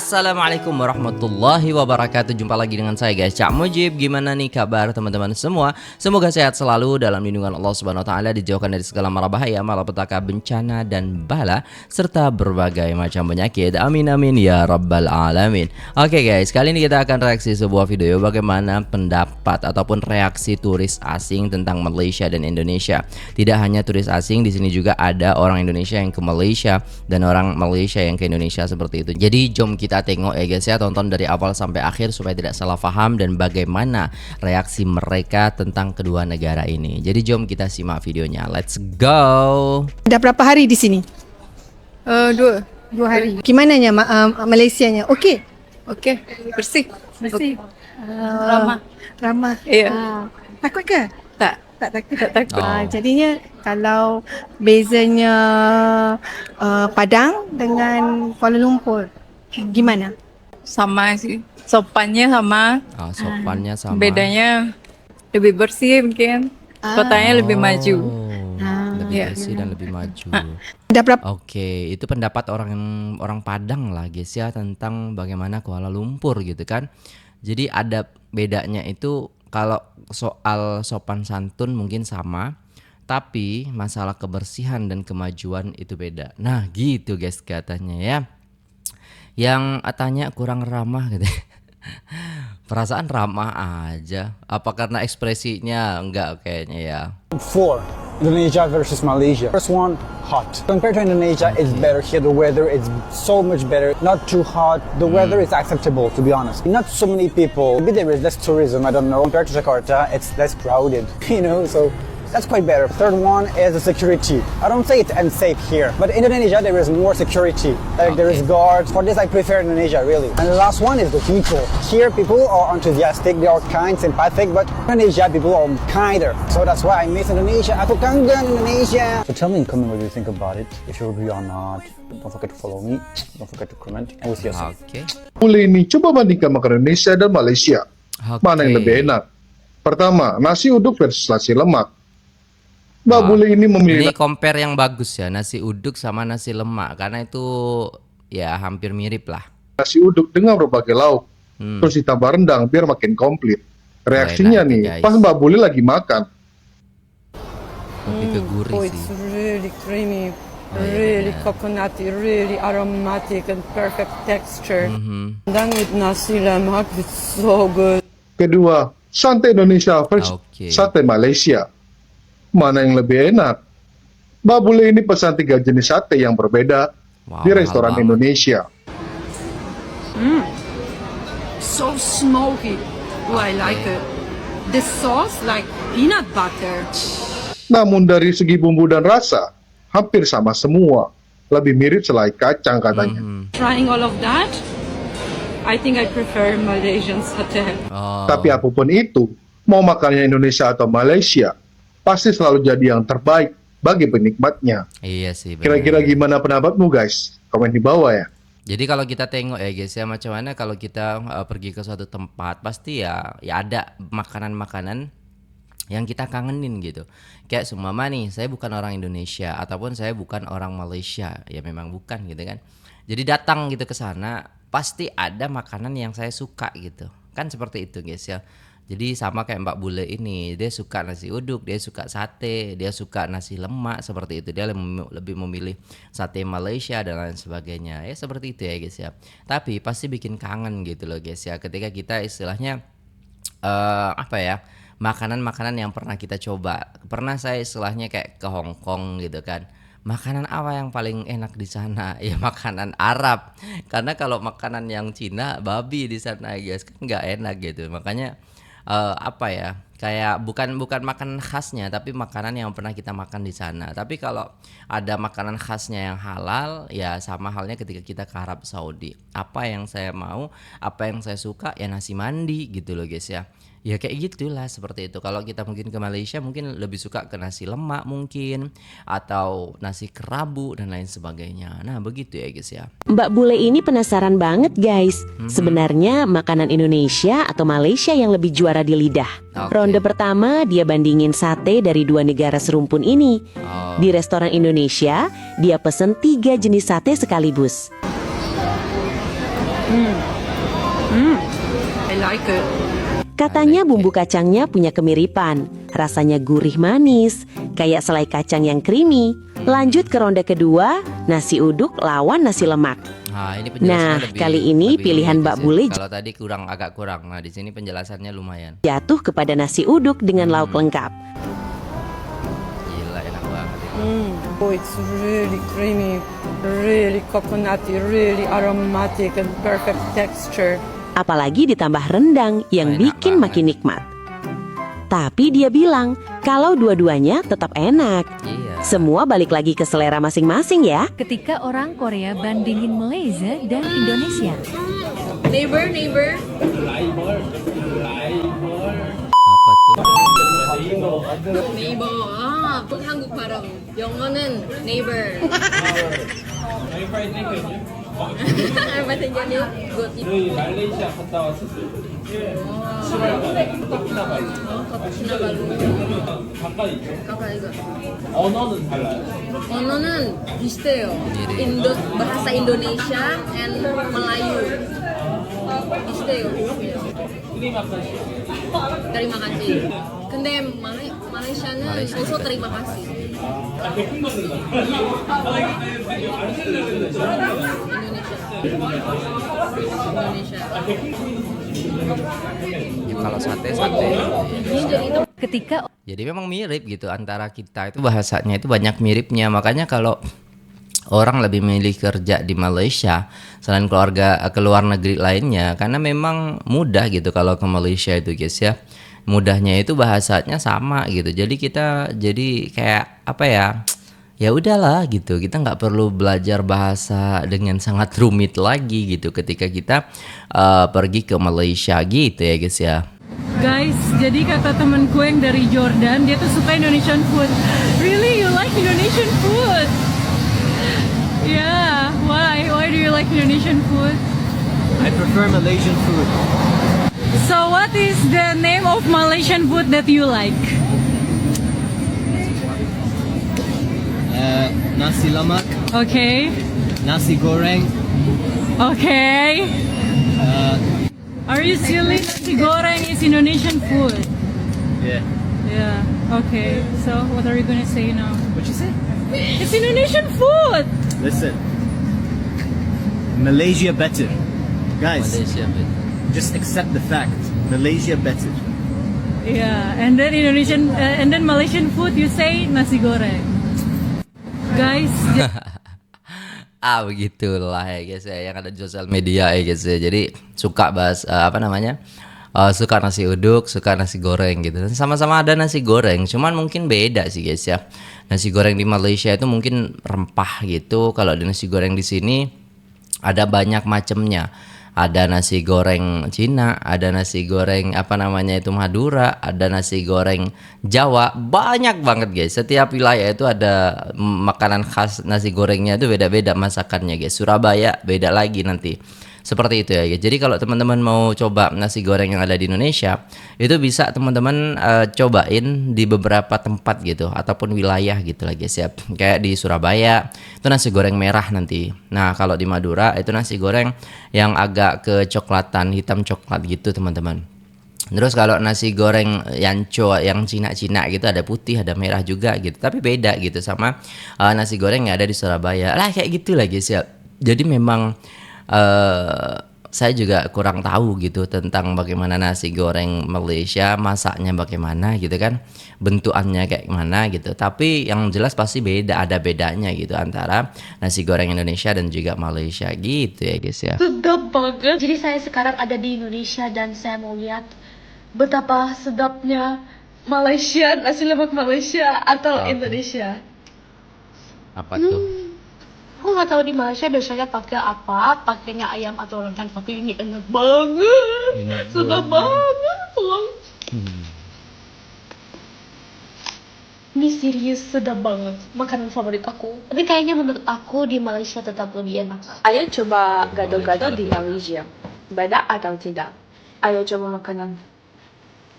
Assalamualaikum warahmatullahi wabarakatuh. Jumpa lagi dengan saya guys, Cak Mujib. Gimana nih kabar teman-teman semua? Semoga sehat selalu dalam lindungan Allah Subhanahu wa taala, dijauhkan dari segala mara bahaya, malapetaka, bencana dan bala serta berbagai macam penyakit. Amin amin ya rabbal alamin. Oke guys, kali ini kita akan reaksi sebuah video bagaimana pendapat ataupun reaksi turis asing tentang Malaysia dan Indonesia. Tidak hanya turis asing, di sini juga ada orang Indonesia yang ke Malaysia dan orang Malaysia yang ke Indonesia seperti itu. Jadi jom kita tengok ya guys ya, tonton dari awal sampai akhir supaya tidak salah paham dan bagaimana reaksi mereka tentang kedua negara ini. Jadi jom kita simak videonya. Let's go. Dah berapa hari di sini? Dua hari. Gimananya Malaysianya? Okey. Okey, bersih. Ramah. Ya. Takut ke? Tak takut. tak takut. Jadinya kalau bezanya Padang dengan Kuala Lumpur, gimana? Sama sih. Sopannya sama. Sopannya sama. Bedanya lebih bersih mungkin. Kotanya lebih maju. Lebih Iya. bersih dan lebih maju. Dah berapa? Oke, itu pendapat orang Padang lah guys ya tentang bagaimana Kuala Lumpur gitu kan. Jadi ada bedanya itu, kalau soal sopan santun mungkin sama, tapi masalah kebersihan dan kemajuan itu beda. Nah gitu guys katanya ya. Yang tanya kurang ramah gitu. Perasaan ramah aja. Apa karena ekspresinya? Enggak kayaknya ya. Four, Indonesia versus Malaysia. First one, hot. Compared to Indonesia, it's better here. The weather is so much better. Not too hot. The weather is acceptable, to be honest. Not so many people. Maybe there is less tourism, I don't know. Compared to Jakarta, it's less crowded, so that's quite better. Third one is the security. I don't say it's unsafe here, but in Indonesia there is more security. Like there is guards. For this I prefer Indonesia really. And the last one is the people. Here people are enthusiastic, they are kind, sympathetic, but Indonesia people are kinder. So that's why I miss Indonesia. Aku kangen Indonesia. So tell me in comment what you think about it. If you agree or not. Don't forget to follow me. Don't forget to comment. And we'll see you soon. Oke. Boleh ini coba bandingkan makanan Indonesia dan Malaysia. Mana yang lebih enak? Pertama, nasi uduk versus nasi lemak. Mbak Bule ini memilih Ini compare yang bagus ya, nasi uduk sama nasi lemak, karena itu ya hampir mirip lah. nasi uduk dengan berbagai lauk. Terus ditambah rendang biar makin komplit. Reaksinya enak, nih, guys. pas Mbak Bule lagi makan. Lebih ke gurih Oh, sih. it's really creamy, Oh, yeah, really yeah. coconutty, really aromatic and perfect texture. And then with nasi lemak, it's so good. Kedua, sate Indonesia versus Oke. sate Malaysia. Mana yang lebih enak? Mbak Bule ini pesan 3 jenis sate yang berbeda Wow, di restoran mahal banget. Indonesia. So smoky. Oh, I like it. The sauce like peanut butter. Namun dari segi bumbu dan rasa, hampir sama semua. Lebih mirip selai kacang katanya. Trying all of that, I think I prefer Malaysian satay. Oh, Tapi apapun itu, mau makannya Indonesia atau Malaysia, pasti selalu jadi yang terbaik bagi penikmatnya. iya sih. benar. Kira-kira gimana pendapatmu guys? Komen di bawah ya. Jadi kalau kita tengok ya guys ya, macam mana kalau kita pergi ke suatu tempat, pasti ya ada makanan-makanan yang kita kangenin gitu. Kayak seumpama nih, saya bukan orang Indonesia ataupun saya bukan orang Malaysia, ya memang bukan gitu kan. Jadi datang gitu ke sana, pasti ada makanan yang saya suka gitu. Kan seperti itu guys ya. Jadi sama kayak Mbak Bule ini, dia suka nasi uduk, dia suka sate, dia suka nasi lemak seperti itu. Dia lebih memilih sate Malaysia dan lain sebagainya. Ya seperti itu ya guys ya. Tapi pasti bikin kangen gitu loh guys ya. Ketika kita istilahnya makanan-makanan yang pernah kita coba. Pernah saya istilahnya kayak ke Hong Kong gitu kan. Makanan apa yang paling enak di sana? Ya makanan Arab. Karena kalau makanan yang Cina, babi di sana guys kan nggak enak gitu. Makanya kayak bukan makanan khasnya, tapi makanan yang pernah kita makan di sana. Tapi kalau ada makanan khasnya yang halal, ya sama halnya ketika kita ke Arab Saudi. Apa yang saya mau, apa yang saya suka, ya nasi mandi gitu loh guys ya. Ya kayak gitulah seperti itu. Kalau kita mungkin ke Malaysia mungkin lebih suka ke nasi lemak mungkin, atau nasi kerabu dan lain sebagainya. Nah begitu ya guys ya. Mbak Bule ini penasaran banget guys. Sebenarnya makanan Indonesia atau Malaysia yang lebih juara di lidah. Oke. Ronde pertama dia bandingin sate dari 2 negara serumpun ini. Di restoran Indonesia dia pesen 3 jenis sate sekaligus. I like it. Katanya bumbu kacangnya punya kemiripan, rasanya gurih manis, kayak selai kacang yang creamy. Lanjut ke ronde kedua, nasi uduk lawan nasi lemak. Nah, ini penjelasannya Nah, kali ini pilihan Mbak sih. Bule Kalau tadi agak kurang. Nah, di sini penjelasannya lumayan. jatuh kepada nasi uduk dengan lauk lengkap. Gila, enak banget itu. Oh, it's really creamy, really coconutty, really aromatic and perfect texture. Apalagi ditambah rendang yang Enak bikin banget. makin nikmat. Tapi dia bilang kalau dua-duanya tetap enak. Iya. Semua balik lagi ke selera masing-masing ya. Ketika orang Korea bandingin Malaysia dan Indonesia. Neighbor. Apa tuh? Neighbor. 꼭 한국 발음. 영어는 neighbor. Bahasa Inggrisnya good. 가까이 이거. 언어는 비슷해요. bahasa Indonesia and Melayu. 비슷해요. Terima kasih. 근데 Malaysia는 also terima kasih. Indonesia. Ya, kalau sate. Ketika Jadi memang mirip gitu antara kita itu bahasanya itu banyak miripnya. Makanya kalau orang lebih milih kerja di Malaysia selain ke luar negeri lainnya karena memang mudah gitu kalau ke Malaysia itu guys ya. Mudahnya itu bahasanya sama gitu. Jadi kita kayak apa ya? Ya udahlah gitu. Kita nggak perlu belajar bahasa dengan sangat rumit lagi gitu ketika kita pergi ke Malaysia gitu ya guys ya. Guys, jadi kata temenku yang dari Jordan, dia tuh suka Indonesian food. Really, you like Indonesian food? Yeah, why? Why do you like Indonesian food? I prefer Malaysian food. So what is the name of Malaysian food that you like? Nasi lemak, Okay, nasi goreng, okay. Are you silly? Nasi goreng is Indonesian food. yeah. Yeah, okay. So what are you gonna say now? What you say? It's Indonesian food! Listen, Malaysia better. Guys, Malaysia better. just accept the fact. Malaysia better. Yeah, and then Malaysian food you say nasi goreng. Guys, Begitulah ya guys ya yang ada di sosial media ya guys ya. Jadi suka bahas suka nasi uduk, suka nasi goreng gitu. Dan sama-sama ada nasi goreng, cuman mungkin beda sih guys ya. Nasi goreng di Malaysia itu mungkin rempah gitu. Kalau di nasi goreng di sini ada banyak macamnya. Ada nasi goreng Cina, ada nasi goreng Madura, ada nasi goreng Jawa, banyak banget guys. Setiap wilayah itu ada makanan khas nasi gorengnya itu beda-beda masakannya guys. Surabaya beda lagi nanti. Seperti itu ya guys. Jadi kalau teman-teman mau coba nasi goreng yang ada di Indonesia, itu bisa teman-teman cobain di beberapa tempat gitu ataupun wilayah gitu lah guys ya. Kayak di Surabaya itu nasi goreng merah nanti. Nah, kalau di Madura itu nasi goreng yang agak kecoklatan, hitam coklat gitu teman-teman. Terus kalau nasi goreng yanco yang Cina-Cina gitu ada putih, ada merah juga gitu. Tapi beda gitu sama nasi goreng yang ada di Surabaya. Lah kayak gitu lah guys ya. Jadi memang saya juga kurang tahu gitu tentang bagaimana nasi goreng Malaysia, masaknya bagaimana gitu kan, bentukannya kayak mana gitu. Tapi yang jelas pasti beda, ada bedanya gitu antara nasi goreng Indonesia dan juga Malaysia gitu ya guys ya. Sedap banget. Jadi saya sekarang ada di Indonesia dan saya mau lihat betapa sedapnya Malaysia, nasi lemak Malaysia atau Indonesia. Apa tuh? Aku nggak tahu di Malaysia biasanya pakai apa, pakainya ayam atau rendang, tapi ini enak banget, sedap banget. Ini serius sedap banget, makanan favorit aku. Tapi kayaknya menurut aku di Malaysia tetap lebih enak. Ayo coba gado-gado di Malaysia, beda atau tidak? Ayo coba makanan.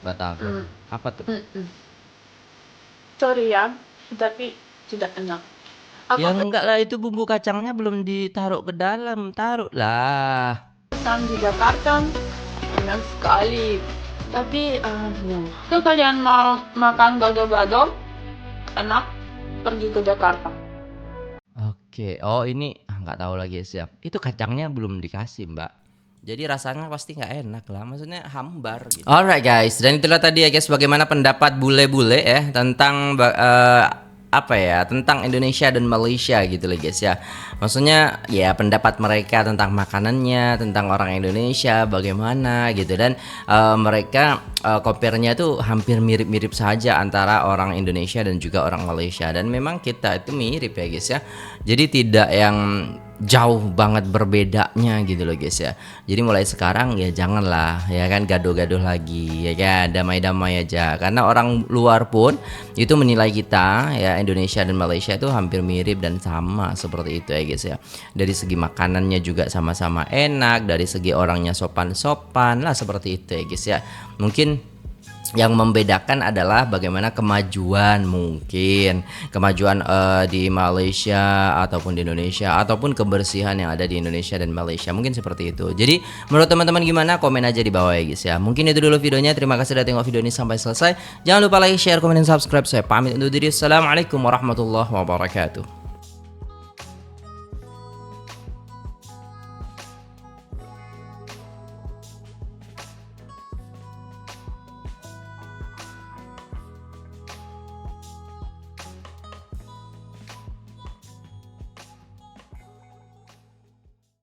Batagor. Apa tuh? Sorry ya, tapi tidak enak. Ya enggak lah, itu bumbu kacangnya belum ditaruh ke dalam, taruh lah. Makan di Jakarta enak sekali. Tapi kalau kalian mau makan gado-gado enak, pergi ke Jakarta. Oke, oh ini nggak tahu lagi siap. Itu kacangnya belum dikasih Mbak. Jadi rasanya pasti nggak enak lah, maksudnya hambar gitu. Alright guys, dan itulah tadi ya guys bagaimana pendapat bule-bule ya tentang apa ya, tentang Indonesia dan Malaysia gitu loh guys ya. Maksudnya ya pendapat mereka tentang makanannya, tentang orang Indonesia bagaimana gitu, dan mereka compare-nya tuh hampir mirip-mirip saja antara orang Indonesia dan juga orang Malaysia, dan memang kita itu mirip ya guys ya. Jadi tidak yang jauh banget berbedanya gitu loh guys ya. Jadi mulai sekarang ya janganlah ya kan gaduh-gaduh lagi ya kan, damai-damai aja, karena orang luar pun itu menilai kita ya Indonesia dan Malaysia itu hampir mirip dan sama seperti itu ya guys ya. Dari segi makanannya juga sama-sama enak, dari segi orangnya sopan-sopan lah seperti itu ya guys ya. Mungkin yang membedakan adalah bagaimana kemajuan, mungkin kemajuan di Malaysia ataupun di Indonesia, ataupun kebersihan yang ada di Indonesia dan Malaysia, mungkin seperti itu. Jadi menurut teman-teman gimana, komen aja di bawah ya guys ya. Mungkin itu dulu videonya, terima kasih sudah tengok video ini sampai selesai. Jangan lupa like, share, komen, dan subscribe. Saya pamit undur diri. Assalamualaikum warahmatullahi wabarakatuh.